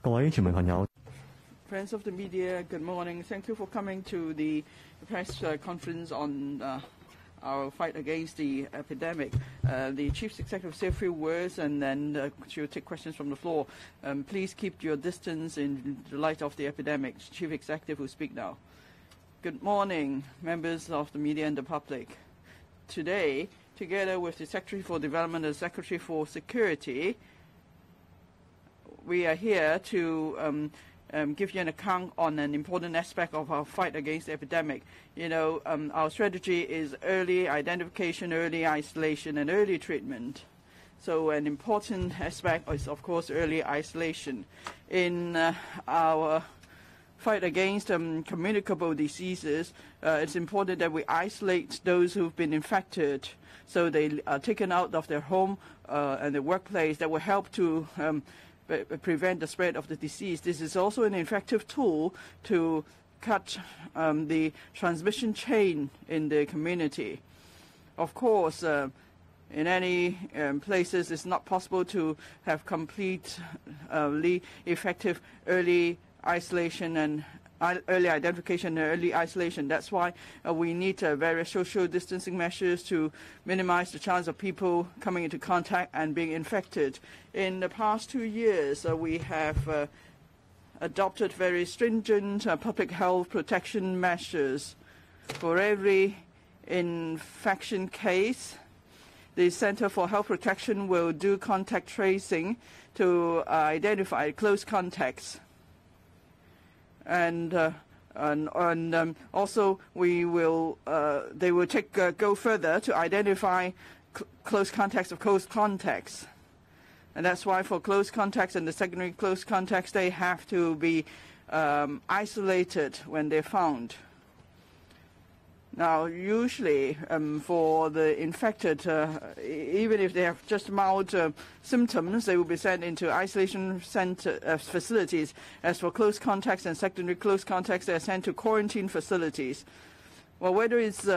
各位傳媒朋友 Friends of the media, good morning. Thank you for coming to the press conference on our fight against the epidemic. The Chief Executive will say a few words and then she'll take questions from the floor. Please keep your distance in the light of the epidemic. Chief Executive will speak now. Good morning, members of the media and the public. Today, together with the Secretary for Development and the Secretary for Security, we are here to give you an account on an important aspect of our fight against the epidemic. You know, our strategy is early identification, early isolation, and early treatment. So an important aspect is, of course, early isolation. In our fight against communicable diseases, it's important that we isolate those who've been infected so they are taken out of their home and the workplace. That will help to prevent the spread of the disease. This is also an effective tool to cut the transmission chain in the community. Of course, in any places it's not possible to have completely effective early isolation and early identification and early isolation. That's why we need various social distancing measures to minimize the chance of people coming into contact and being infected. In the past 2 years, we have adopted very stringent public health protection measures. For every infection case, the Center for Health Protection will do contact tracing to identify close contacts. And also we will they will go further to identify close contacts of close contacts, and that's why for close contacts and the secondary close contacts they have to be isolated when they're found. Now, usually for the infected, even if they have just mild symptoms, they will be sent into isolation center facilities. As for close contacts and secondary close contacts, they are sent to quarantine facilities. Well, whether it's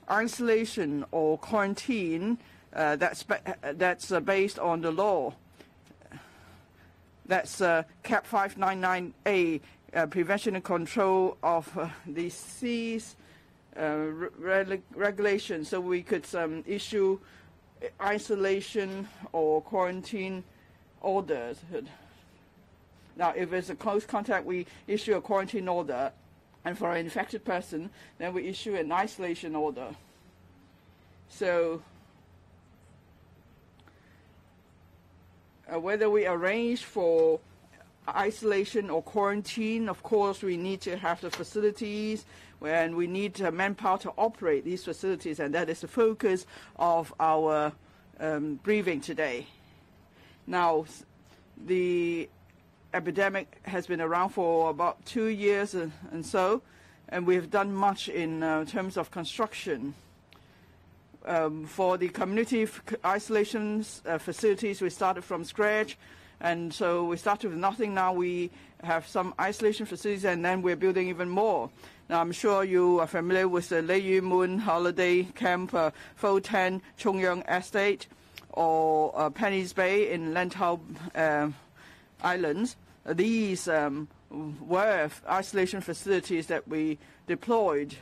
isolation or quarantine, that's based on the law. That's CAP 599A, Prevention and Control of Disease regulation, so we could issue isolation or quarantine orders. Now, if it's a close contact, we issue a quarantine order, and for an infected person, then we issue an isolation order. So whether we arrange for isolation or quarantine, of course, we need to have the facilities and we need manpower to operate these facilities, and that is the focus of our briefing today. Now, the epidemic has been around for about 2 years and so, and we've done much in terms of construction. For the community isolation facilities, we started from scratch. And so we started with nothing. Now we have some isolation facilities, and then we're building even more. Now, I'm sure you are familiar with the Lei Yu Moon Holiday Camp, Fo Tan Chongyang Estate, or Penny's Bay in Lantau Islands. These were isolation facilities that we deployed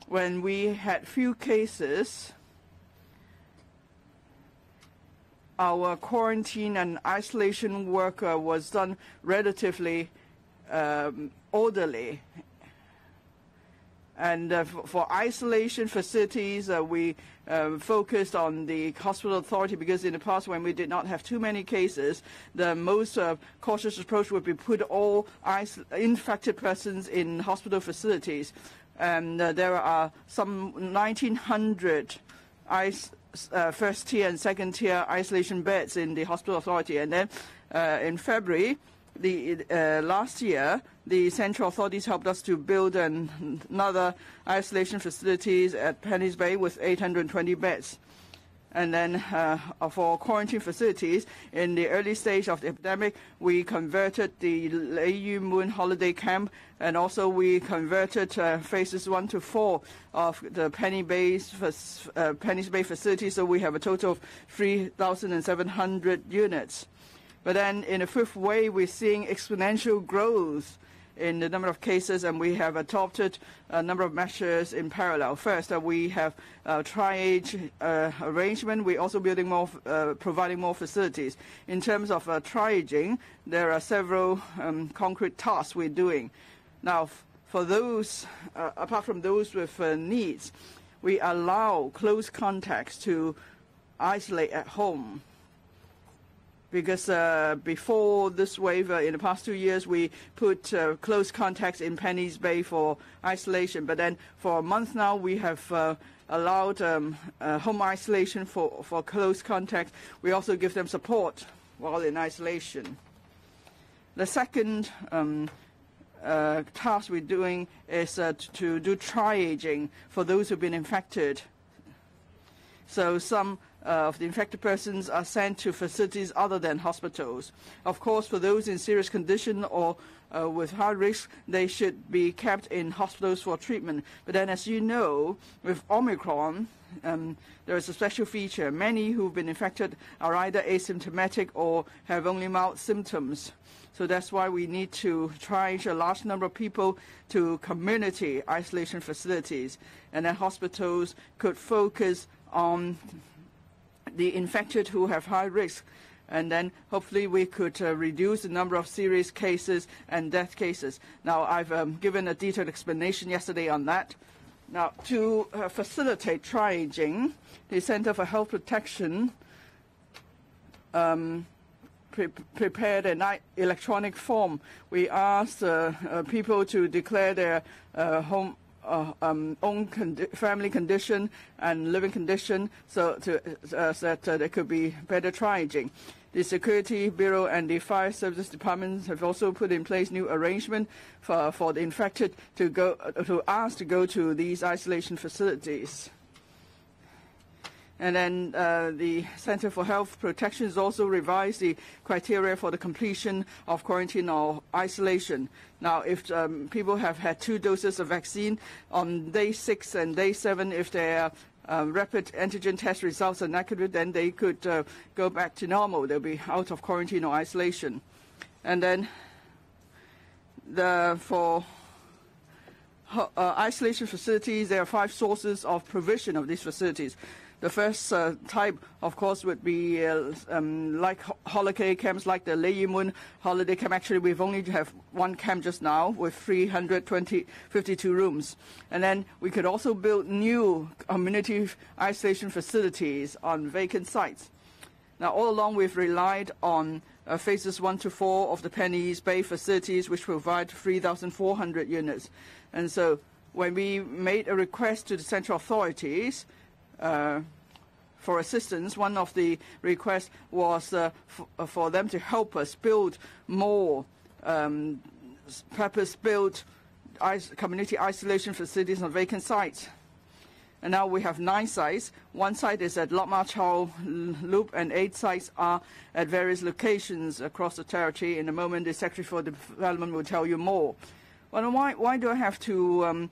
when we had few cases. Our quarantine and isolation work was done relatively orderly. And for isolation facilities, we focused on the hospital authority, because in the past, when we did not have too many cases, the most cautious approach would be put all infected persons in hospital facilities. And there are some 1,900 first-tier and second-tier isolation beds in the hospital authority. And then in February last year, the central authorities helped us to build another isolation facilities at Penny's Bay with 820 beds. And then for quarantine facilities, in the early stage of the epidemic, we converted the Lei Yu Moon Holiday Camp, and also we converted phases 1 to 4 of the Penny's Bay facility. So we have a total of 3,700 units. But then in a fifth way, we're seeing exponential growth in the number of cases, and we have adopted a number of measures in parallel. First, we have triage arrangement. We're also building more, providing more facilities. In terms of triaging, there are several concrete tasks we're doing. Now, for those, apart from those with needs, we allow close contacts to isolate at home. Because before this wave, in the past 2 years, we put close contacts in Penny's Bay for isolation. But then for a month now, we have allowed home isolation for close contacts. We also give them support while in isolation. The second task we're doing is to do triaging for those who've been infected. So some of the infected persons are sent to facilities other than hospitals. Of course, for those in serious condition or with high risk, they should be kept in hospitals for treatment. But then, as you know, with Omicron, there is a special feature. Many who've been infected are either asymptomatic or have only mild symptoms. So that's why we need to triage a large number of people to community isolation facilities. And then hospitals could focus on the infected who have high risk, and then hopefully we could reduce the number of serious cases and death cases. Now, I've given a detailed explanation yesterday on that. Now, to facilitate triaging, the Center for Health Protection prepared an electronic form. We asked people to declare their own family condition and living condition, so that there could be better triaging. The Security Bureau and the Fire Services Departments have also put in place new arrangement for the infected to ask to go to these isolation facilities. And then the Center for Health Protection has also revised the criteria for the completion of quarantine or isolation. Now, if people have had 2 doses of vaccine, on day 6 and day 7, if their rapid antigen test results are negative, then they could go back to normal. They'll be out of quarantine or isolation. And then for isolation facilities, there are 5 sources of provision of these facilities. The first type, of course, would be like holiday camps, like the Lei Mun holiday camp. Actually, we've only have 1 camp just now with 352 rooms. And then we could also build new community isolation facilities on vacant sites. Now, all along, we've relied on phases 1 to 4 of the Penny's Bay facilities, which provide 3,400 units. And so when we made a request to the central authorities, for assistance, one of the requests was for them to help us build more purpose-built community isolation facilities on vacant sites. And now we have 9 sites. 1 site is at Lok Ma Chau Loop, and 8 sites are at various locations across the territory. In a moment, the Secretary for Development will tell you more. Well, why do I have to,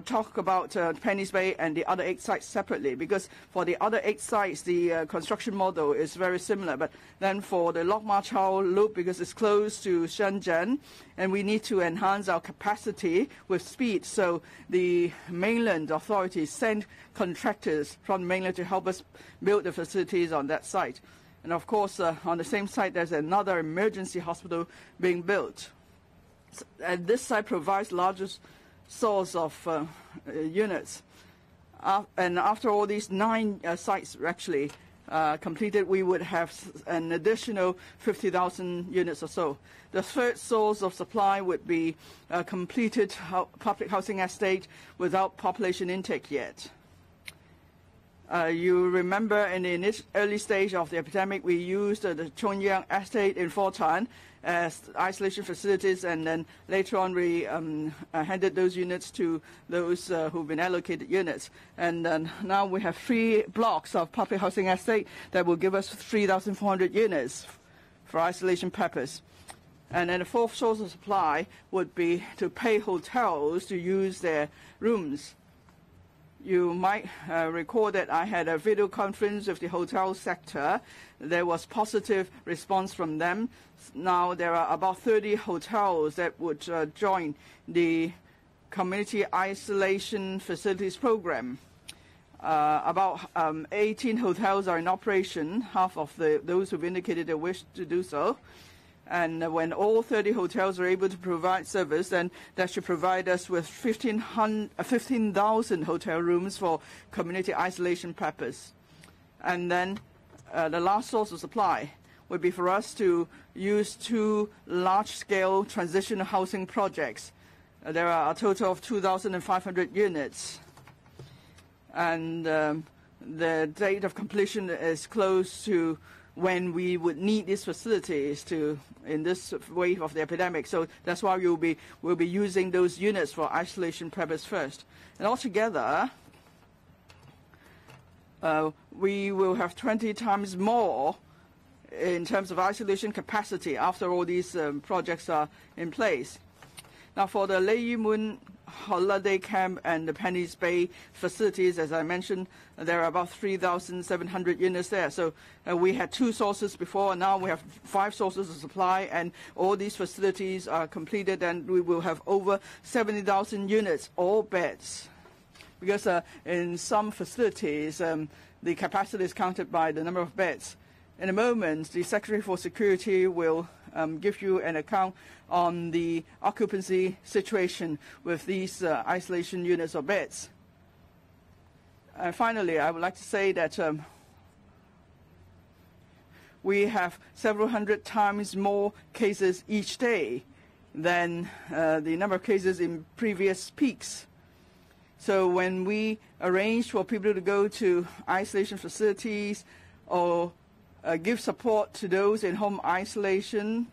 talk about Penny's Bay and the other 8 sites separately? Because for the other 8 sites, the construction model is very similar. But then for the Lok Ma Chau Loop, because it's close to Shenzhen, and we need to enhance our capacity with speed. So the mainland authorities send contractors from the mainland to help us build the facilities on that site. And of course, on the same site, there's another emergency hospital being built. And this site provides largest source of units. And after all these 9 sites are actually completed, we would have an additional 50,000 units or so. The third source of supply would be completed public housing estate without population intake yet. You remember in the early stage of the epidemic, we used the Chongyang estate in Fortan as isolation facilities, and then later on we handed those units to those who've been allocated units. And now we have 3 blocks of public housing estate that will give us 3,400 units for isolation purpose. And then the fourth source of supply would be to pay hotels to use their rooms. You might recall that I had a video conference with the hotel sector. There was positive response from them. Now there are about 30 hotels that would join the community isolation facilities program. About 18 hotels are in operation, half of those who've indicated they wish to do so. And when all 30 hotels are able to provide service, then that should provide us with 15,000 hotel rooms for community isolation purpose. And then the last source of supply would be for us to use 2 large-scale transitional housing projects. There are a total of 2,500 units. And the date of completion is close to when we would need these facilities in this wave of the epidemic. So that's why we'll be using those units for isolation purpose first. And altogether, we will have 20 times more in terms of isolation capacity after all these projects are in place. Now, for the Lei Mun Holiday Camp and the Penny's Bay facilities, as I mentioned, there are about 3,700 units there. So we had 2 sources before, and now we have 5 sources of supply, and all these facilities are completed, and we will have over 70,000 units, all beds. Because in some facilities, the capacity is counted by the number of beds. In a moment, the Secretary for Security will give you an account on the occupancy situation with these isolation units or beds. And finally, I would like to say that we have several hundred times more cases each day than the number of cases in previous peaks. So when we arrange for people to go to isolation facilities or give support to those in home isolation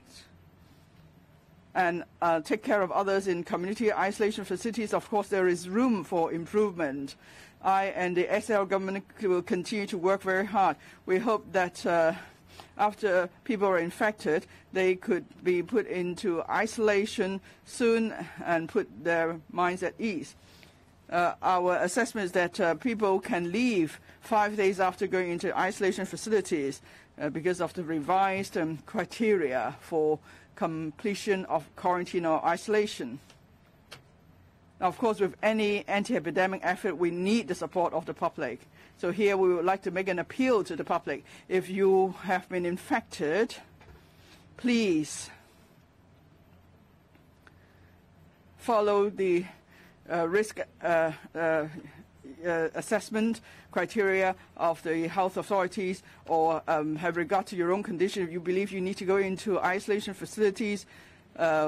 and take care of others in community isolation facilities, of course, there is room for improvement. I and the SL government will continue to work very hard. We hope that after people are infected, they could be put into isolation soon and put their minds at ease. Our assessment is that people can leave 5 days after going into isolation facilities because of the revised criteria for completion of quarantine or isolation. Now, of course, with any anti-epidemic effort, we need the support of the public. So here we would like to make an appeal to the public. If you have been infected, please follow the risk assessment criteria of the health authorities, or have regard to your own condition. If you believe you need to go into isolation facilities,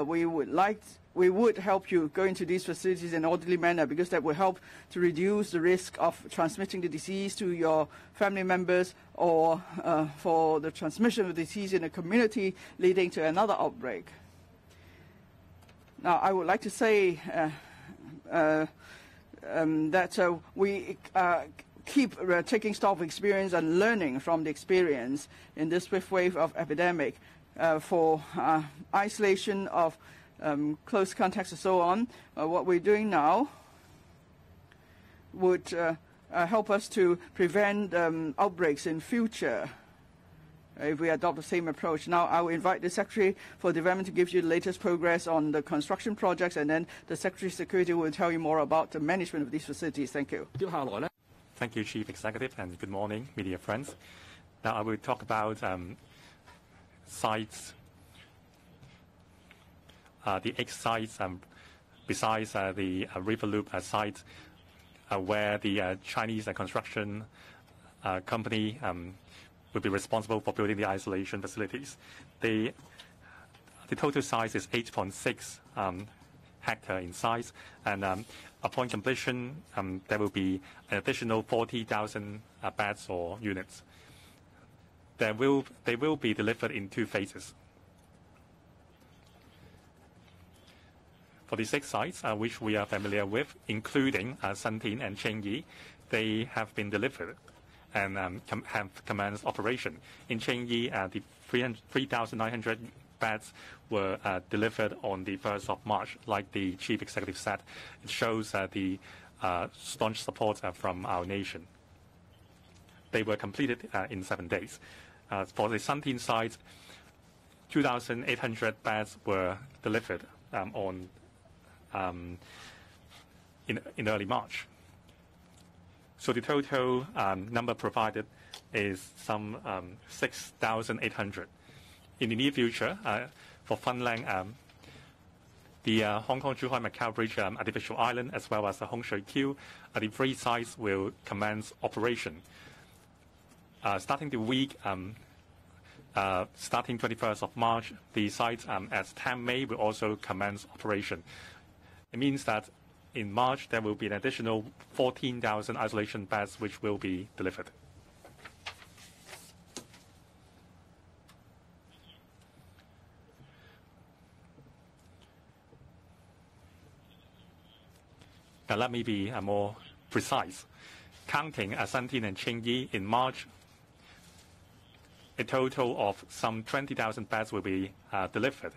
we would help you go into these facilities in an orderly manner, because that will help to reduce the risk of transmitting the disease to your family members, or for the transmission of the disease in a community leading to another outbreak. Now, I would like to say that we keep taking stock of experience and learning from the experience in this swift wave of epidemic for isolation of close contacts and so on. What we're doing now would help us to prevent outbreaks in future if we adopt the same approach. Now, I will invite the Secretary for Development to give you the latest progress on the construction projects, and then the Secretary of Security will tell you more about the management of these facilities. Thank you. Thank you, Chief Executive, and good morning, media friends. Now, I will talk about sites, the 8 sites besides the River Loop site where the Chinese construction company will be responsible for building the isolation facilities. The total size is 8.6 hectare in size, and upon completion, there will be an additional 40,000 beds or units. They will be delivered in 2 phases. For the 6 sites which we are familiar with, including Shantin and Chengyi, they have been delivered and have commenced operation. In Chengyi, the 3,900 beds were delivered on the 1st of March. Like the Chief Executive said, it shows the staunch support from our nation. They were completed in 7 days. For the Santin site, 2,800 beds were delivered in early March. So the total number provided is some 6,800. In the near future, for Fanling, the Hong Kong-Zhuhai-Macau Bridge artificial island, as well as the Hong Shui Kiu, the 3 sites will commence operation. Starting the week, starting 21st of March, the site at Tam Mei will also commence operation. It means that in March, there will be an additional 14,000 isolation beds which will be delivered. Now, let me be more precise. Counting Santin and Qingyi in March, a total of some 20,000 beds will be delivered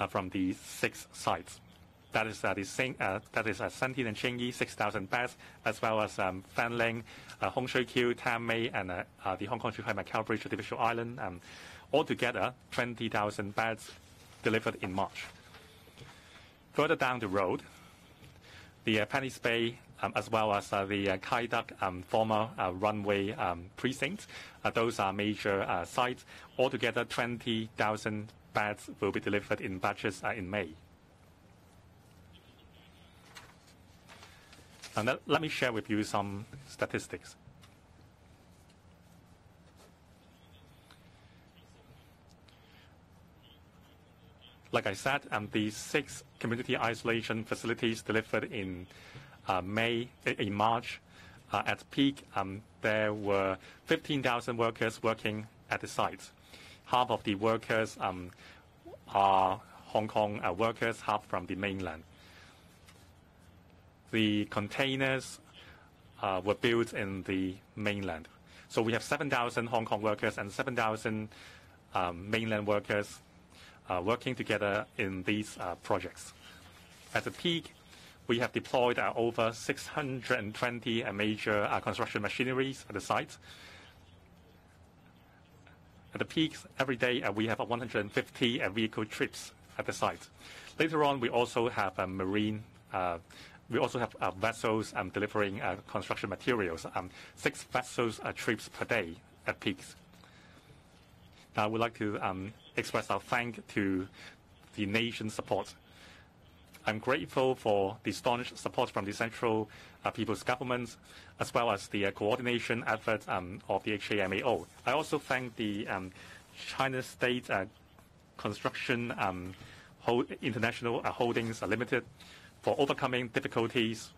from the 6 sites. That is Santin and Qingyi, 6,000 beds, as well as Fanling, Hong Shui Kiu, Tam Mei, and the Hong Kong-Zhuhai-Macau Bridge artificial island. Altogether, 20,000 beds delivered in March. Further down the road, the Penny's Bay, as well as the Kai Tak former runway precinct, those are major sites. Altogether, 20,000 beds will be delivered in batches in May. And let me share with you some statistics. Like I said, the 6 community isolation facilities delivered in March. At peak, there were 15,000 workers working at the site. Half of the workers are Hong Kong workers, half from the mainland. The containers were built in the mainland. So we have 7,000 Hong Kong workers and 7,000 mainland workers working together in these projects. At the peak, we have deployed over 620 major construction machineries at the site. At the peak, every day we have 150 vehicle trips at the site. Later on, we also have we also have vessels delivering construction materials, 6 vessels trips per day at peaks. Now, I would like to express our thanks to the nation's support. I'm grateful for the staunch support from the central people's government, as well as the coordination efforts of the HKMAO. I also thank the China State Construction International Holdings Limited for overcoming difficulties,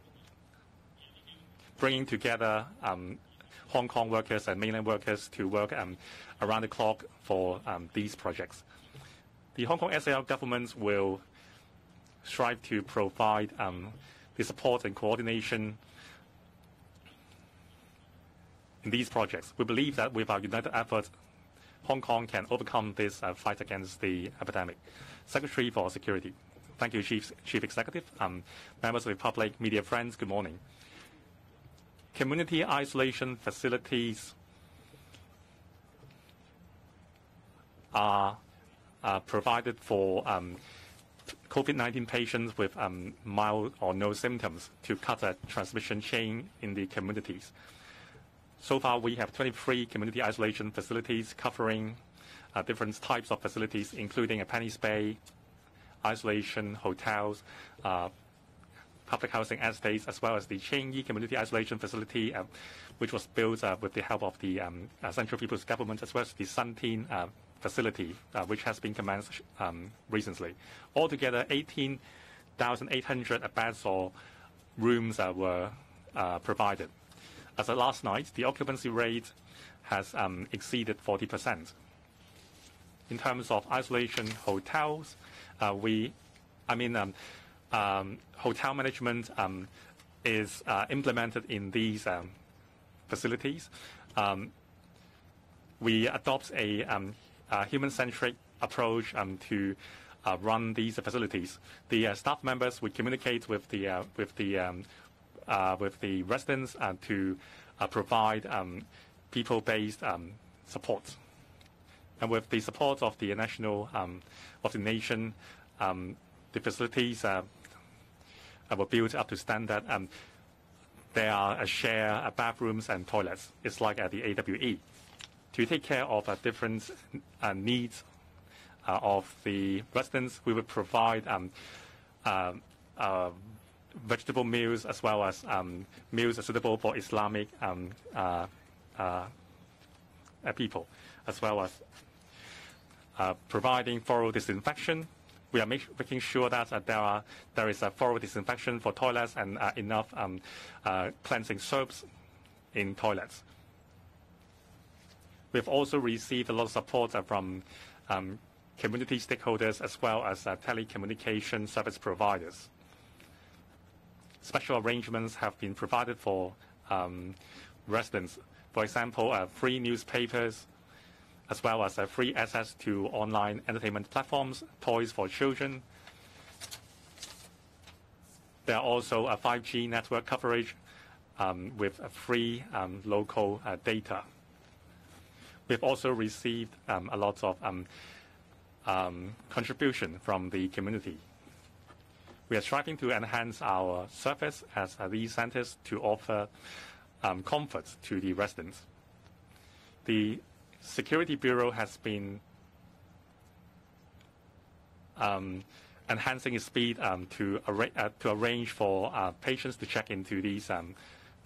bringing together Hong Kong workers and mainland workers to work around the clock for these projects. The Hong Kong SAR government will strive to provide the support and coordination in these projects. We believe that with our united efforts, Hong Kong can overcome this fight against the epidemic. Secretary for Security. Thank you, Chief Executive. Members of the public, media friends, good morning. Community isolation facilities are provided for COVID-19 patients with mild or no symptoms to cut a transmission chain in the communities. So far, we have 23 community isolation facilities covering different types of facilities, including a Penny's Bay, isolation hotels, public housing estates, as well as the Qingyi Community Isolation Facility, which was built with the help of the Central People's Government, as well as the Santin facility, which has been commenced recently. Altogether, 18,800 beds or rooms were provided. As of last night, the occupancy rate has exceeded 40%. In terms of isolation hotels, hotel management is implemented in these facilities. We adopt a human-centric approach to run these facilities. The staff members would communicate with the with the residents to provide people-based support. And with the support of the nation, the facilities were built up to standard. There are shared bathrooms and toilets. It's like at the AWE. To take care of different needs of the residents, we would provide vegetable meals as well as meals suitable for Islamic people, as well as providing thorough disinfection. We are making sure that there is a thorough disinfection for toilets and enough cleansing soaps in toilets. We've also received a lot of support from community stakeholders as well as telecommunication service providers. Special arrangements have been provided for residents. For example, free newspapers, as well as free access to online entertainment platforms, toys for children. There are also 5G network coverage with free local data. We've also received a lot of contribution from the community. We are striving to enhance our service as these centers to offer comfort to the residents. The Security Bureau has been enhancing its speed to arrange for patients to check into these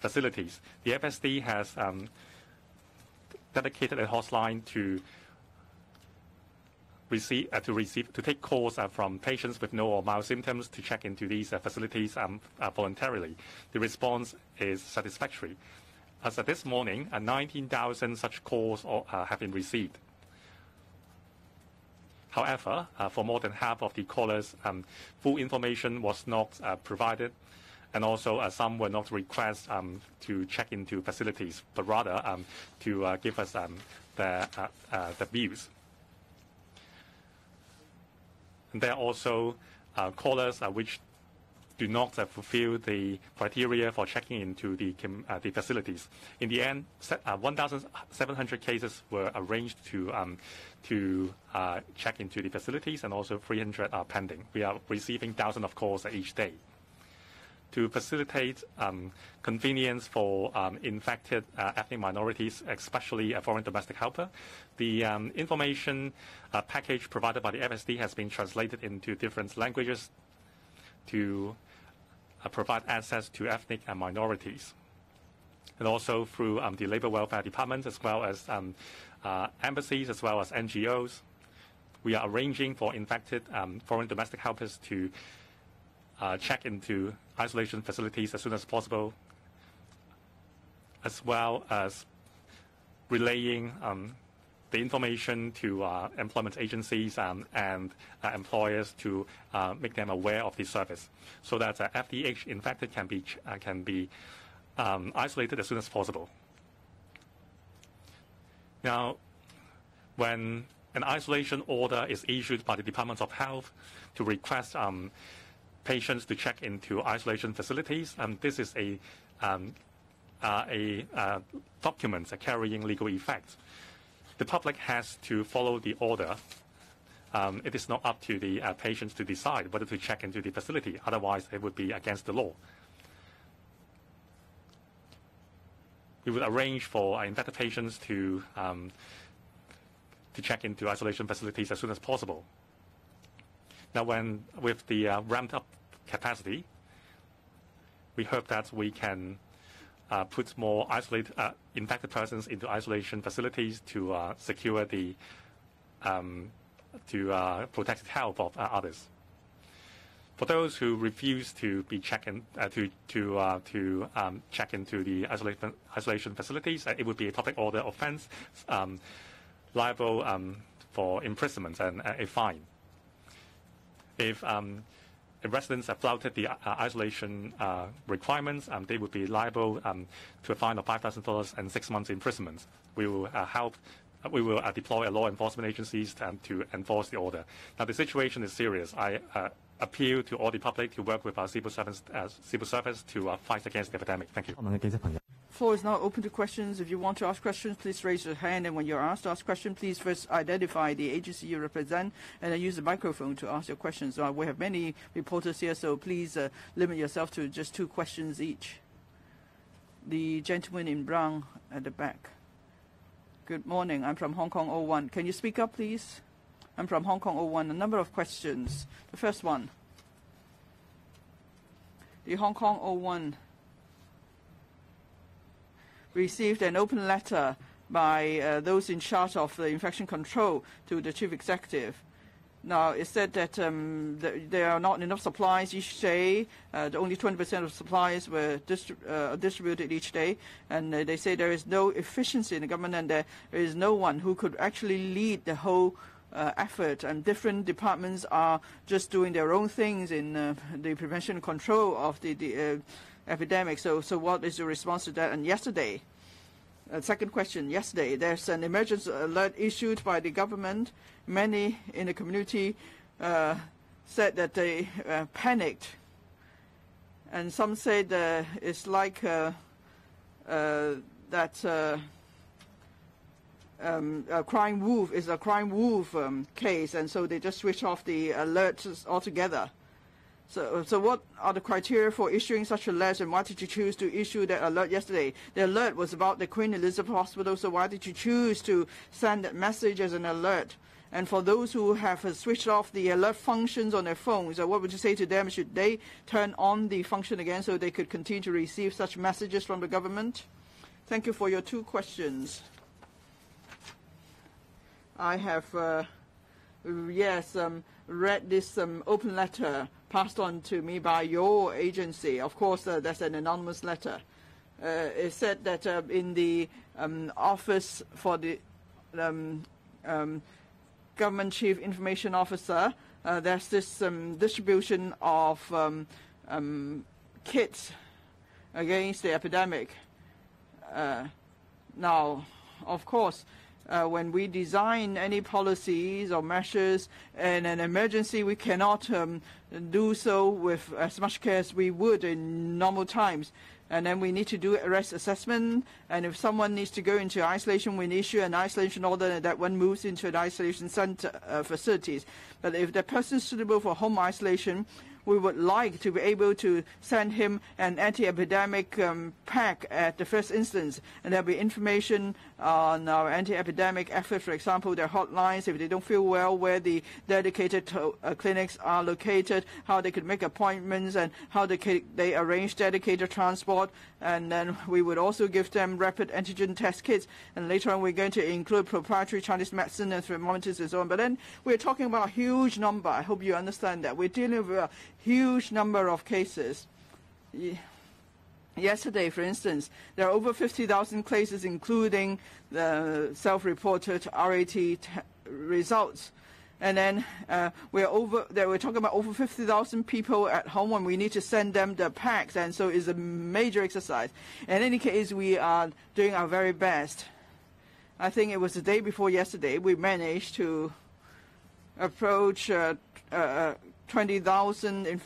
facilities. The FSD has dedicated a hotline to take calls from patients with no or mild symptoms to check into these facilities voluntarily. The response is satisfactory. As of this morning, 19,000 such calls have been received. However, for more than half of the callers, full information was not provided, and also some were not requests to check into facilities, but rather to give us the views. And there are also callers which do not fulfill the criteria for checking into the facilities. In the end, 1,700 cases were arranged to check into the facilities, and also 300 are pending. We are receiving thousands of calls each day. To facilitate convenience for infected ethnic minorities, especially a foreign domestic helper, the information package provided by the FSD has been translated into different languages to provide access to ethnic minorities. And also through the Labor Welfare Department, as well as embassies, as well as NGOs, we are arranging for infected foreign domestic helpers to check into isolation facilities as soon as possible, as well as relaying the information to employment agencies and employers to make them aware of the service, so that FDH infected can be isolated as soon as possible. Now, when an isolation order is issued by the Department of Health to request patients to check into isolation facilities, this is a document carrying legal effect. The public has to follow the order. It is not up to the patients to decide whether to check into the facility. Otherwise, it would be against the law. We would arrange for infected patients to check into isolation facilities as soon as possible. Now, with the ramped up capacity, we hope that we can put more infected persons into isolation facilities to secure the protect the health of others. For those who refuse to be check into the isolation facilities, it would be a public order offence, liable for imprisonment and a fine. If residents have flouted the isolation requirements, they would be liable to a fine of $5,000 and 6 months imprisonment. We will help we will deploy law enforcement agencies to enforce the order. Now, the situation is serious. I appeal to all the public to work with our civil servants to fight against the epidemic. Thank you. Floor is now open to questions. If you want to ask questions, please raise your hand. And when you're asked to ask questions, please first identify the agency you represent and then use the microphone to ask your questions. We have many reporters here, so please limit yourself to just 2 questions each. The gentleman in brown at the back. Good morning. I'm from Hong Kong 01. Can you speak up, please? I'm from Hong Kong 01. A number of questions. The first one. The Hong Kong 01 received an open letter by those in charge of the infection control to the chief executive. Now, it said that there are not enough supplies each day. Only 20% of supplies were distributed each day. And they say there is no efficiency in the government and there is no one who could actually lead the whole effort. And different departments are just doing their own things in the prevention and control of the epidemic. So what is your response to that? And yesterday, second question, yesterday there's an emergency alert issued by the government. Many in the community said that they panicked. And some said it's like that a crying wolf is a crying wolf case, and so they just switch off the alerts altogether. So what are the criteria for issuing such alerts, and why did you choose to issue that alert yesterday? The alert was about the Queen Elizabeth Hospital, so why did you choose to send that message as an alert? And for those who have switched off the alert functions on their phones, what would you say to them? Should they turn on the function again so they could continue to receive such messages from the government? Thank you for your 2 questions. I have, read this open letter passed on to me by your agency. Of course, that's an anonymous letter. It said that in the office for the Government Chief Information Officer, there's this distribution of kits against the epidemic. Now, of course, when we design any policies or measures in an emergency, we cannot do so with as much care as we would in normal times. And then we need to do a risk assessment. And if someone needs to go into isolation, we issue an isolation order and that one moves into an isolation center facilities. But if the person is suitable for home isolation, we would like to be able to send him an anti-epidemic pack at the first instance. And there'll be information on our anti-epidemic effort. For example, their hotlines, if they don't feel well, where the dedicated clinics are located, how they could make appointments, and how they arrange dedicated transport. And then we would also give them rapid antigen test kits. And later on, we're going to include proprietary Chinese medicine and thermometers and so on. But then we're talking about a huge number. I hope you understand that. We're dealing with a huge number of cases. Yesterday, for instance, there are over 50,000 cases, including the self-reported RAT results. And then we're talking about over 50,000 people at home, and we need to send them the packs, and so it's a major exercise. In any case, we are doing our very best. I think it was the day before yesterday we managed to approach 20,000.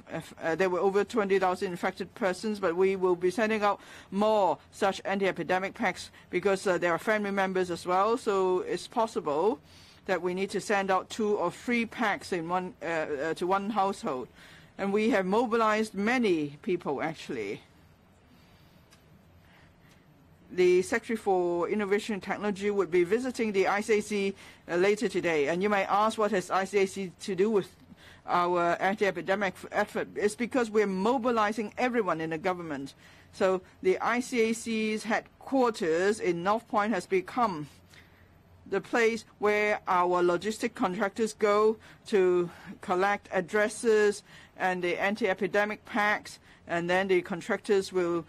There were over 20,000 infected persons, but we will be sending out more such anti-epidemic packs because there are family members as well. So it's possible that we need to send out 2 or 3 packs in to one household, and we have mobilized many people actually. The Secretary for Innovation and Technology would be visiting the ICAC later today, and you may ask, what has ICAC to do with our anti-epidemic effort? It's because we're mobilizing everyone in the government. So the ICAC's headquarters in North Point has become the place where our logistic contractors go to collect addresses and the anti-epidemic packs, and then the contractors will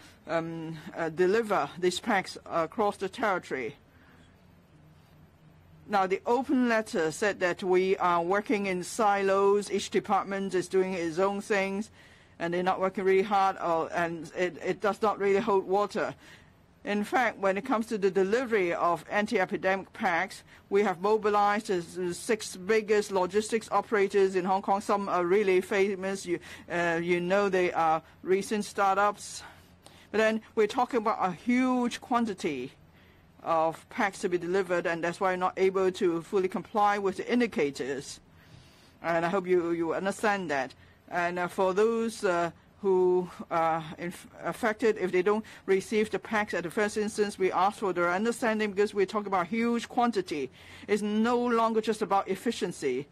deliver these packs across the territory. Now, the open letter said that we are working in silos. Each department is doing its own things, and they're not working really hard, and it does not really hold water. In fact, when it comes to the delivery of anti-epidemic packs, we have mobilized the 6 biggest logistics operators in Hong Kong. Some are really famous. You know they are recent startups. But then we're talking about a huge quantity of packs to be delivered, and that's why we're not able to fully comply with the indicators. And I hope you understand that. And for those who are affected, if they don't receive the packs at the first instance, we ask for their understanding, because we're talking about huge quantity. It's no longer just about efficiency.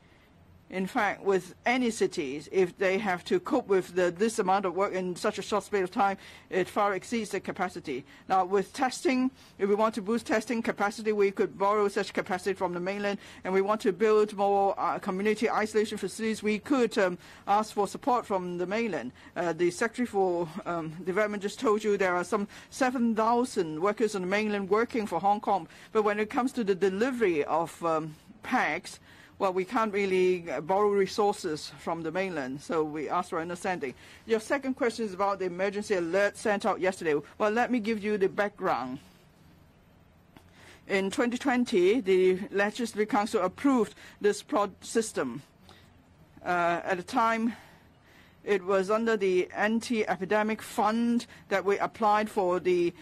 In fact, with any cities, if they have to cope with this amount of work in such a short space of time, it far exceeds the capacity. Now, with testing, if we want to boost testing capacity, we could borrow such capacity from the mainland, and we want to build more community isolation facilities, we could ask for support from the mainland. The Secretary for Development just told you there are some 7,000 workers on the mainland working for Hong Kong. But when it comes to the delivery of packs, well, we can't really borrow resources from the mainland, so we ask for understanding. Your second question is about the emergency alert sent out yesterday. Well, let me give you the background. In 2020, the Legislative Council approved this system. At the time, it was under the anti-epidemic fund that we applied for the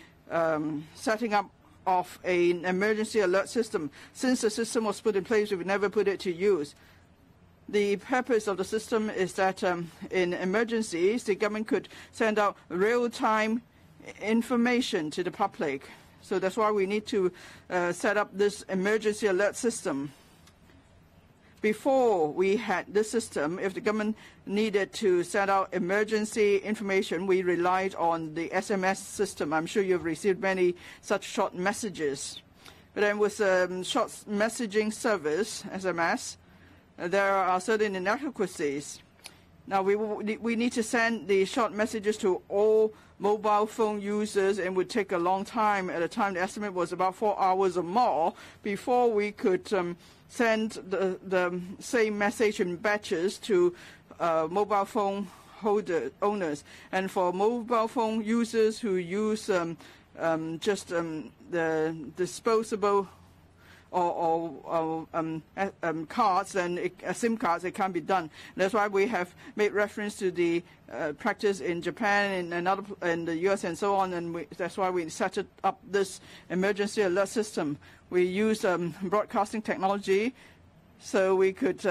setting up of an emergency alert system. Since the system was put in place, we never put it to use. The purpose of the system is that in emergencies, the government could send out real-time information to the public. So that's why we need to set up this emergency alert system. Before we had this system, if the government needed to send out emergency information, we relied on the SMS system. I'm sure you've received many such short messages. But then with short messaging service, SMS, there are certain inadequacies. Now, we need to send the short messages to all mobile phone users, and it would take a long time. At the time, the estimate was about 4 hours or more before we could send the same message in batches to mobile phone owners. And for mobile phone users who use just the disposable or cards and SIM cards, it can't be done. That's why we have made reference to the practice in Japan and the US and so on, and that's why we set up this emergency alert system. We use broadcasting technology, so we could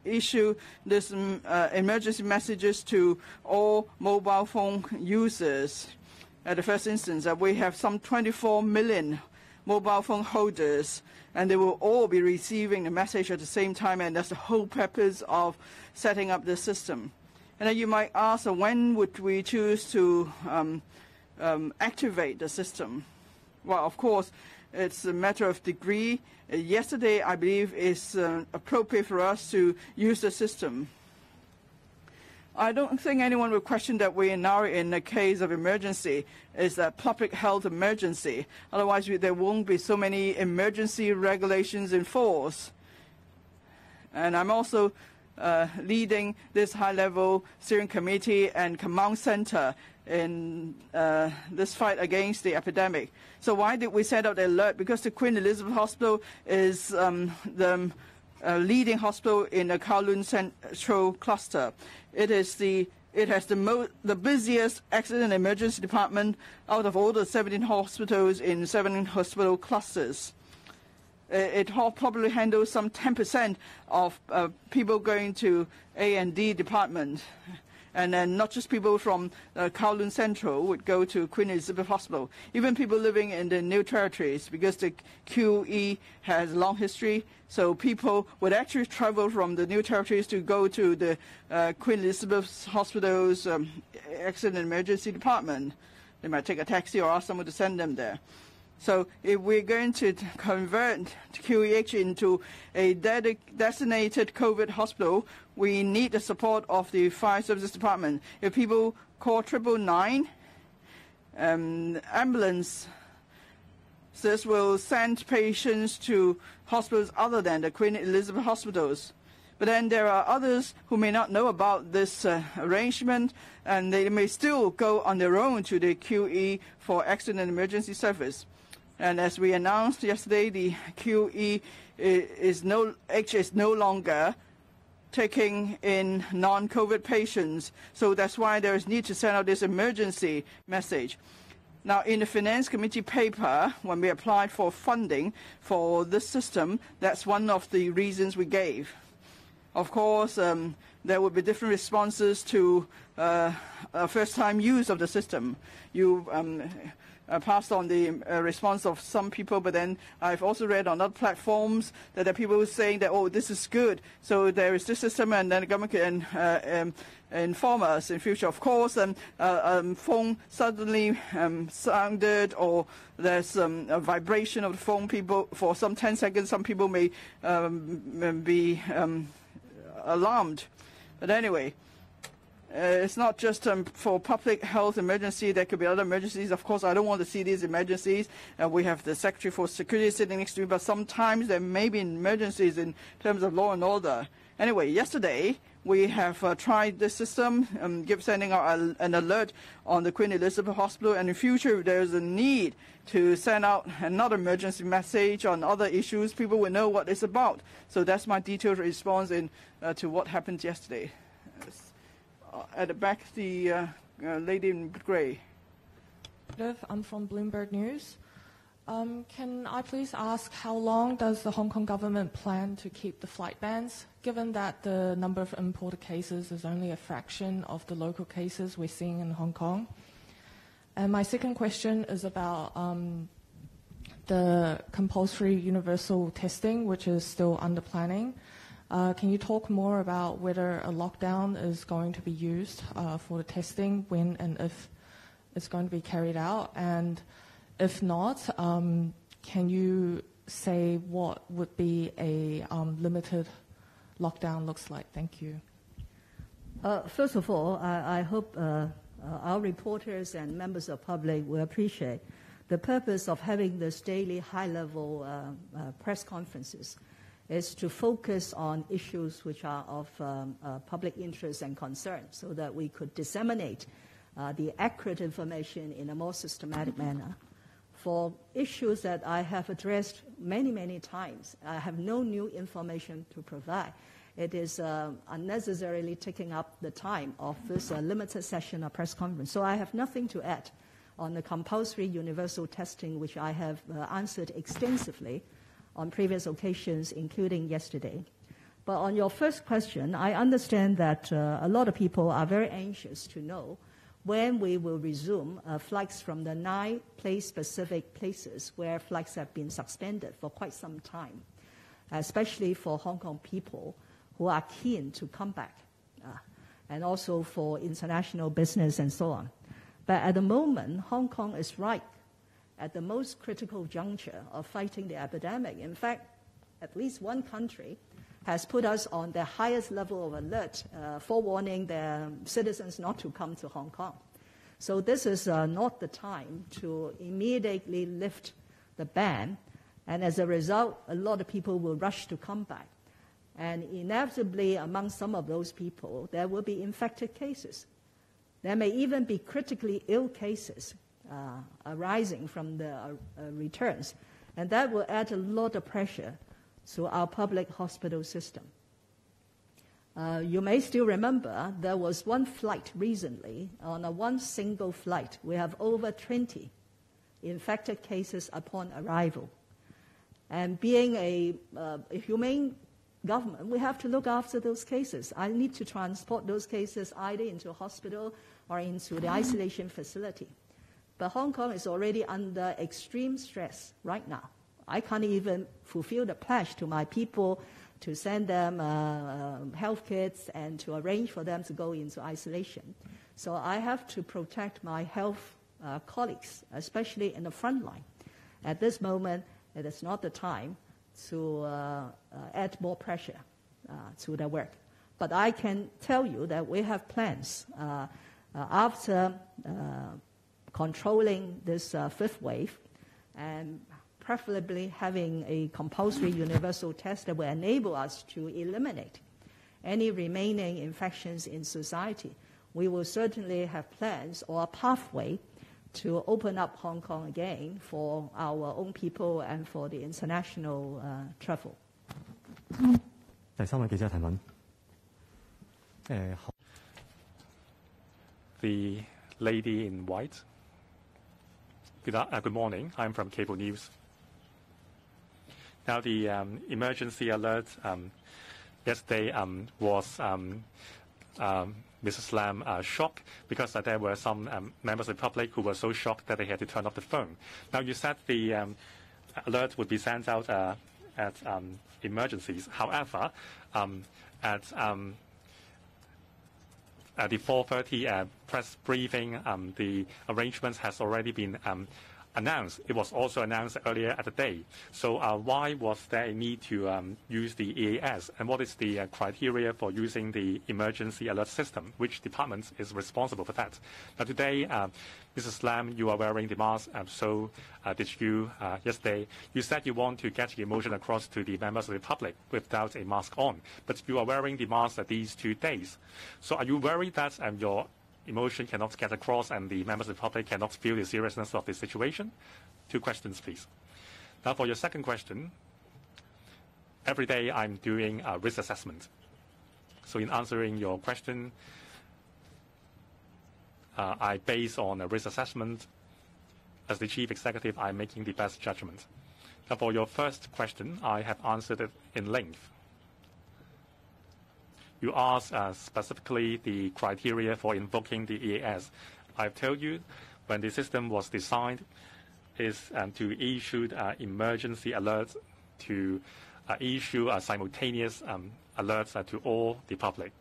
issue this emergency messages to all mobile phone users. At the first instance, we have some 24 million mobile phone holders, and they will all be receiving the message at the same time, and that's the whole purpose of setting up this system. And then you might ask, when would we choose to activate the system? Well, of course, it's a matter of degree. Yesterday, I believe, is appropriate for us to use the system. I don't think anyone would question that we are now in a case of emergency. It's a public health emergency. Otherwise, there won't be so many emergency regulations in force. And I'm also leading this high-level steering committee and command center in this fight against the epidemic. So why did we set out the alert? Because the Queen Elizabeth Hospital is the leading hospital in the Kowloon Central cluster. It has the busiest accident and emergency department out of all the 17 hospitals in 7 hospital clusters. It probably handles some 10% of people going to A&D department. And then not just people from Kowloon Central would go to Queen Elizabeth Hospital. Even people living in the New Territories, because the QE has a long history, so people would actually travel from the New Territories to go to the Queen Elizabeth Hospital's accident and emergency department. They might take a taxi or ask someone to send them there. So if we're going to convert QEH into a designated COVID hospital, we need the support of the Fire Services Department. If people call 999, ambulances will send patients to hospitals other than the Queen Elizabeth hospitals. But then there are others who may not know about this arrangement, and they may still go on their own to the QE for accident and emergency service. And as we announced yesterday, the QE is no longer taking in non-COVID patients. So that's why there is need to send out this emergency message. Now, in the Finance Committee paper, when we applied for funding for this system, that's one of the reasons we gave. Of course, there will be different responses to first-time use of the system. You passed on the response of some people, but then I've also read on other platforms that there are people saying that, oh, this is good, so there is this system, and then the government can inform us in future. Of course, phone suddenly sounded, or there's a vibration of the phone. People, for some 10 seconds, some people may be alarmed. But anyway, it's not just for public health emergency. There could be other emergencies. Of course, I don't want to see these emergencies. We have the Secretary for Security sitting next to me, but sometimes there may be emergencies in terms of law and order. Anyway, yesterday we have tried this system, sending out an alert on the Queen Elizabeth Hospital, and in future if there is a need to send out another emergency message on other issues, people will know what it's about. So that's my detailed response to what happened yesterday. At the back, the lady in grey. I'm from Bloomberg News. Can I please ask how long does the Hong Kong government plan to keep the flight bans, given that the number of imported cases is only a fraction of the local cases we're seeing in Hong Kong? And my second question is about the compulsory universal testing, which is still under planning. Can you talk more about whether a lockdown is going to be used for the testing, when and if it's going to be carried out? And if not, can you say what would be a limited lockdown looks like? Thank you. First of all, I hope our reporters and members of the public will appreciate the purpose of having this daily high-level press conferences is to focus on issues which are of public interest and concern, so that we could disseminate the accurate information in a more systematic manner. For issues that I have addressed many, many times, I have no new information to provide. It is unnecessarily taking up the time of this limited session of press conference. So I have nothing to add on the compulsory universal testing, which I have answered extensively on previous occasions, including yesterday. But on your first question, I understand that a lot of people are very anxious to know when we will resume flights from the 9 place-specific places where flights have been suspended for quite some time, especially for Hong Kong people who are keen to come back, and also for international business and so on. But at the moment, Hong Kong is right at the most critical juncture of fighting the epidemic. In fact, at least one country has put us on the highest level of alert, forewarning their citizens not to come to Hong Kong. So this is not the time to immediately lift the ban, and as a result, a lot of people will rush to come back. And inevitably, among some of those people, there will be infected cases. There may even be critically ill cases arising from the returns, and that will add a lot of pressure to our public hospital system. You may still remember there was one flight recently, on one single flight, we have over 20 infected cases upon arrival. And being a humane government, we have to look after those cases. I need to transport those cases either into a hospital or into the isolation facility. But Hong Kong is already under extreme stress right now. I can't even fulfill the pledge to my people to send them health kits and to arrange for them to go into isolation. So I have to protect my health colleagues, especially in the front line. At this moment, it is not the time to add more pressure to their work. But I can tell you that we have plans after controlling this fifth wave, and preferably having a compulsory universal test that will enable us to eliminate any remaining infections in society, we will certainly have plans or a pathway to open up Hong Kong again for our own people and for the international travel. 第三位記者提問。The lady in white. Good morning. I'm from Cable News. Now, the emergency alert yesterday was Mrs. Lam shocked because there were some members of the public who were so shocked that they had to turn off the phone. Now, you said the alert would be sent out at emergencies. However, at the 4:30 press briefing, the arrangements has already been announced. It was also announced earlier at the day. So why was there a need to use the EAS? And what is the criteria for using the emergency alert system? Which department is responsible for that? Now today, Mrs. Lam, you are wearing the mask. So did you yesterday? You said you want to get your emotion across to the members of the public without a mask on. But you are wearing the mask these 2 days. So are you worried that your emotion cannot get across and the members of the public cannot feel the seriousness of the situation? 2 questions, please. Now, for your second question, every day I'm doing a risk assessment. So in answering your question, I base on a risk assessment. As the chief executive, I'm making the best judgment. Now, for your first question, I have answered it in length. You asked specifically the criteria for invoking the EAS. I've told you when the system was designed is to issue emergency alerts, to issue simultaneous alerts to all the public.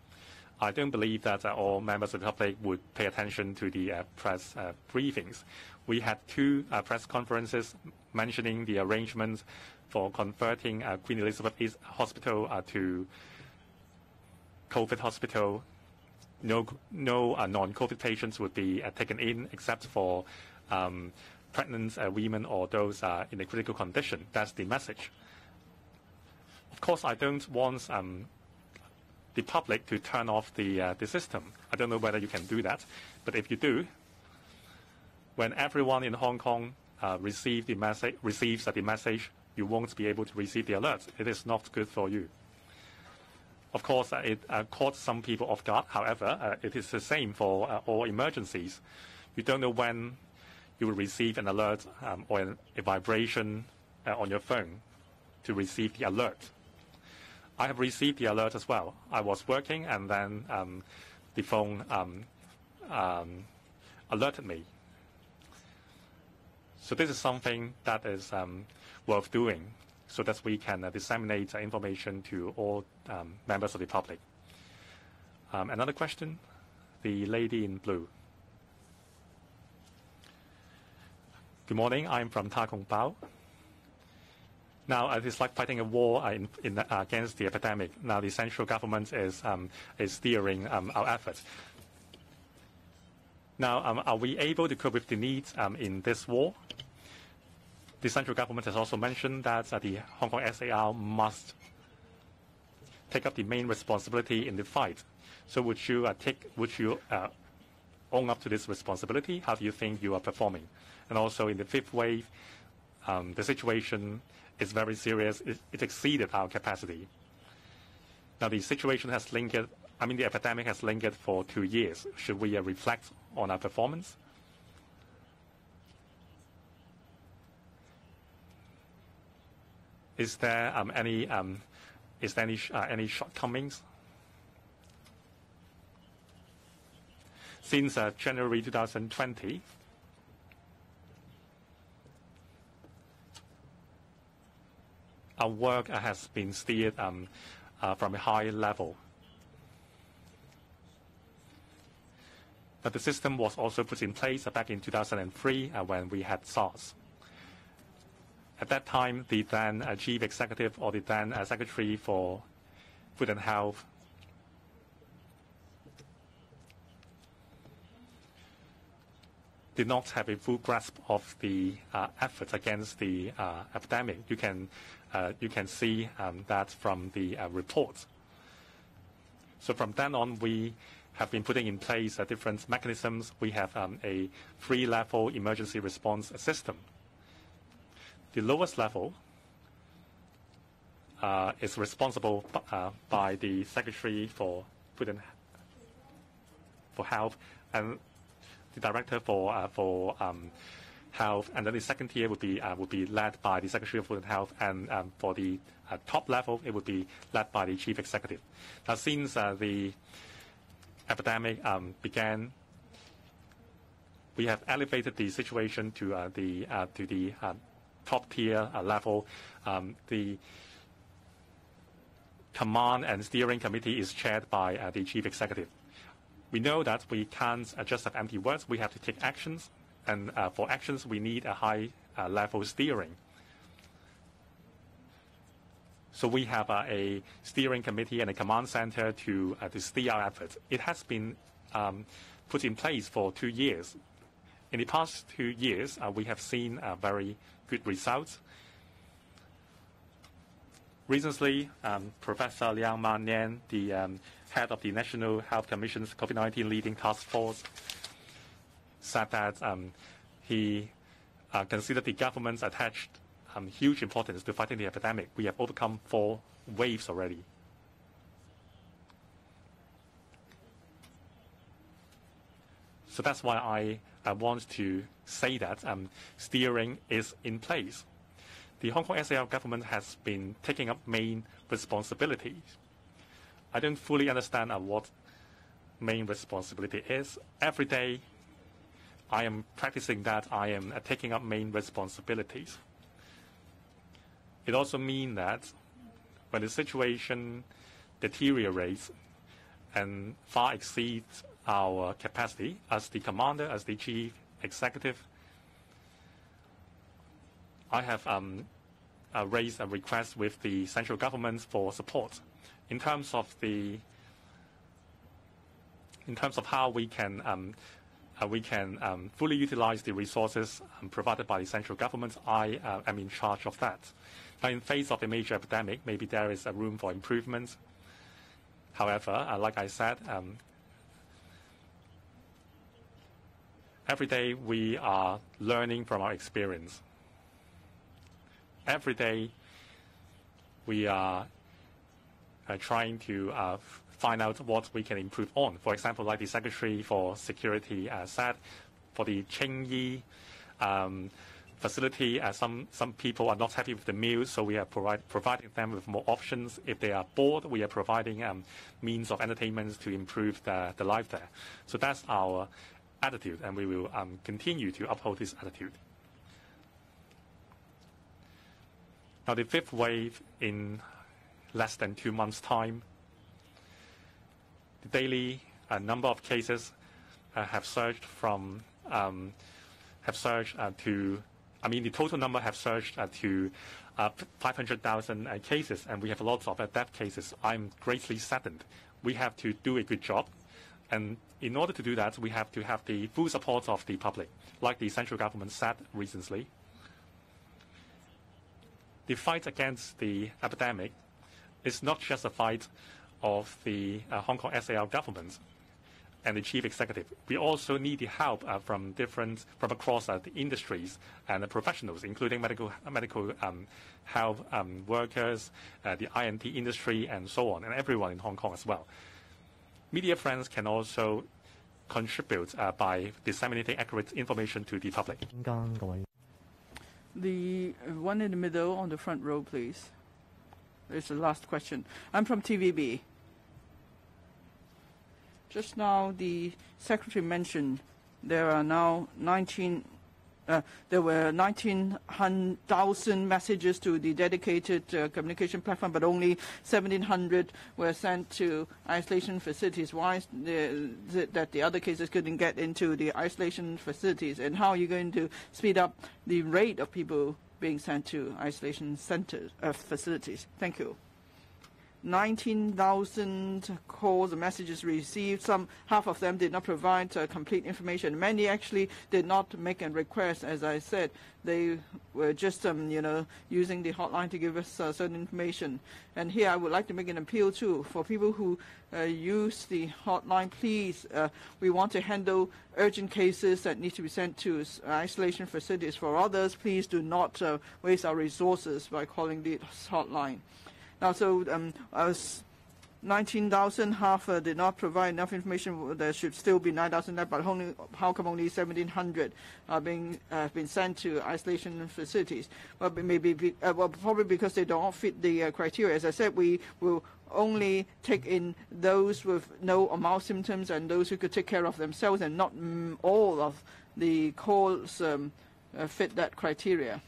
I don't believe that all members of the public would pay attention to the press briefings. We had 2 press conferences mentioning the arrangements for converting Queen Elizabeth East Hospital to COVID hospital. No non-COVID patients would be taken in except for pregnant women or those in a critical condition. That's the message. Of course, I don't want the public to turn off the system. I don't know whether you can do that, but if you do, when everyone in Hong Kong receives the message, you won't be able to receive the alert. It is not good for you. Of course, it caught some people off guard. However, it is the same for all emergencies. You don't know when you will receive an alert or a vibration on your phone to receive the alert. I have received the alert as well. I was working and then the phone alerted me. So this is something that is worth doing, so that we can disseminate information to all members of the public. Another question? The lady in blue. Good morning. I'm from Ta Kung Pao. Now, it is like fighting a war against the epidemic. Now, the central government is steering our efforts. Now, are we able to cope with the needs in this war? The central government has also mentioned that the Hong Kong SAR must take up the main responsibility in the fight. So would you own up to this responsibility? How do you think you are performing? And also in the 5th wave, the situation is very serious. It exceeded our capacity. Now the situation has lingered, the epidemic has lingered for 2 years. Should we reflect on our performance? Is there any shortcomings? Since January 2020, our work has been steered from a high level. But the system was also put in place back in 2003 when we had SARS. At that time, the then chief executive or the then secretary for Food and Health did not have a full grasp of the efforts against the epidemic. You can see that from the reports. So from then on, we have been putting in place different mechanisms. We have a 3-level emergency response system. The lowest level is responsible by the Secretary for Food and Health and the Director for Health, and then the second tier would be led by the Secretary of Food and Health, and for the top level, it would be led by the Chief Executive. Now, since the epidemic began, we have elevated the situation to the top tier level. The Command and Steering Committee is chaired by the Chief Executive. We know that we can't just have empty words. We have to take actions, and for actions, we need a high-level steering. So we have a steering committee and a command center to steer our efforts. It has been put in place for 2 years. In the past 2 years, we have seen very good results. Recently, Professor Liang Man-Nian, the head of the National Health Commission's COVID-19 leading task force, said that he considered the government's attached huge importance to fighting the epidemic. We have overcome 4 waves already. So that's why I want to say that steering is in place. The Hong Kong SAR government has been taking up main responsibilities. I don't fully understand what main responsibility is. Every day, I am practicing that. I am taking up main responsibilities. It also means that when the situation deteriorates and far exceeds our capacity, as the commander, as the chief executive, I have raised a request with the central government for support in terms of how we can fully utilize the resources provided by the central government. I am in charge of that. Now, in face of a major epidemic, maybe there is a room for improvement. However, like I said, every day we are learning from our experience. Every day we are trying to find out what we can improve on. For example, like the Secretary for Security said, for the Qingyi facility, some people are not happy with the meals, so we are providing them with more options. If they are bored, we are providing means of entertainment to improve the life there. So that's our attitude, and we will continue to uphold this attitude. Now, the 5th wave in less than 2 months' time, the daily number of cases have surged to, the total number have surged to 500,000 cases, and we have lots of death cases. I'm greatly saddened. We have to do a good job, and in order to do that, we have to have the full support of the public, like the central government said recently. The fight against the epidemic is not just a fight of the Hong Kong SAR government and the chief executive. We also need the help from across the industries and the professionals, including medical health workers, the INT industry, and so on, and everyone in Hong Kong as well. Media friends can also contribute by disseminating accurate information to the public. The one in the middle on the front row, please. It's the last question. I'm from TVB. Just now, the Secretary mentioned there are now 19,000 messages to the dedicated communication platform, but only 1,700 were sent to isolation facilities. Why is it that the other cases couldn't get into the isolation facilities? And how are you going to speed up the rate of people being sent to isolation centers, facilities? Thank you. 19,000 calls and messages received. Half of them did not provide complete information. Many actually did not make a request. As I said, they were just using the hotline to give us certain information. And here I would like to make an appeal too for people who use the hotline. Please, we want to handle urgent cases that need to be sent to isolation facilities. For others, please do not waste our resources by calling the hotline. Now, so 19,000, half did not provide enough information. There should still be 9,000 left, but how come only 1,700 are been sent to isolation facilities? Well, probably because they don't fit the criteria. As I said, we will only take in those with no or mild symptoms and those who could take care of themselves, and not all of the calls fit that criteria.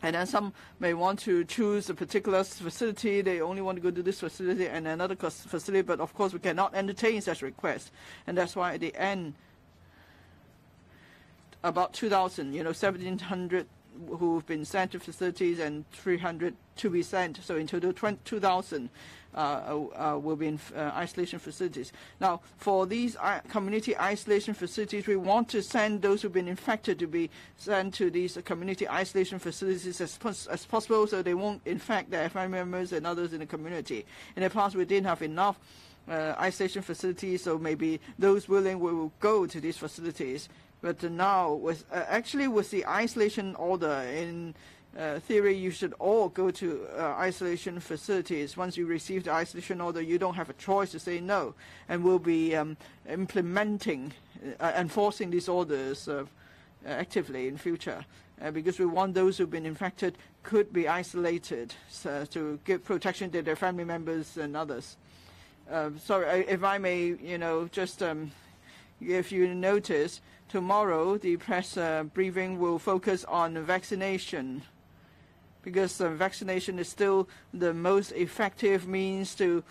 And then some may want to choose a particular facility. They only want to go to this facility and another facility. But, of course, we cannot entertain such requests. And that's why at the end, about 2,000, 1,700 who've been sent to facilities and 300 to be sent. So in total, 2,000 will be in isolation facilities. Now, for these community isolation facilities, we want to send those who've been infected to be sent to these community isolation facilities as possible, so they won't infect their family members and others in the community. In the past, we didn't have enough isolation facilities, so maybe those willing will go to these facilities. But now, with the isolation order, in theory, you should all go to isolation facilities. Once you receive the isolation order, you don't have a choice to say no, and we'll be enforcing these orders actively in future, because we want those who've been infected could be isolated to give protection to their family members and others. Sorry, if I may, just if you notice, tomorrow the press briefing will focus on vaccination, because vaccination is still the most effective means to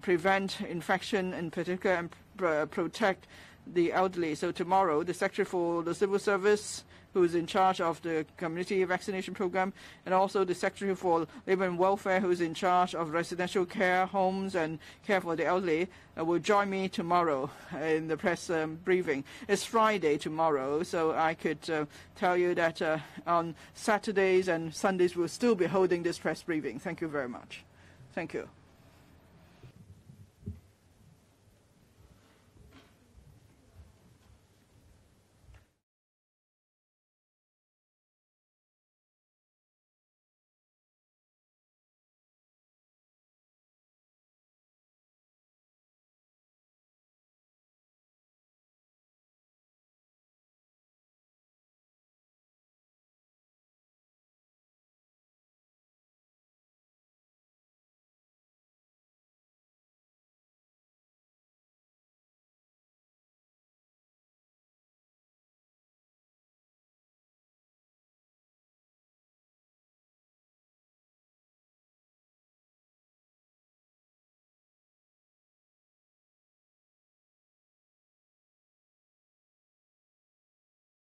prevent infection in particular and protect the elderly. So tomorrow, the Secretary for the Civil Service, who is in charge of the community vaccination program, and also the Secretary for Labour and Welfare, who is in charge of residential care homes and care for the elderly, will join me tomorrow in the press briefing. It's Friday tomorrow, so I could tell you that on Saturdays and Sundays we'll still be holding this press briefing. Thank you very much. Thank you.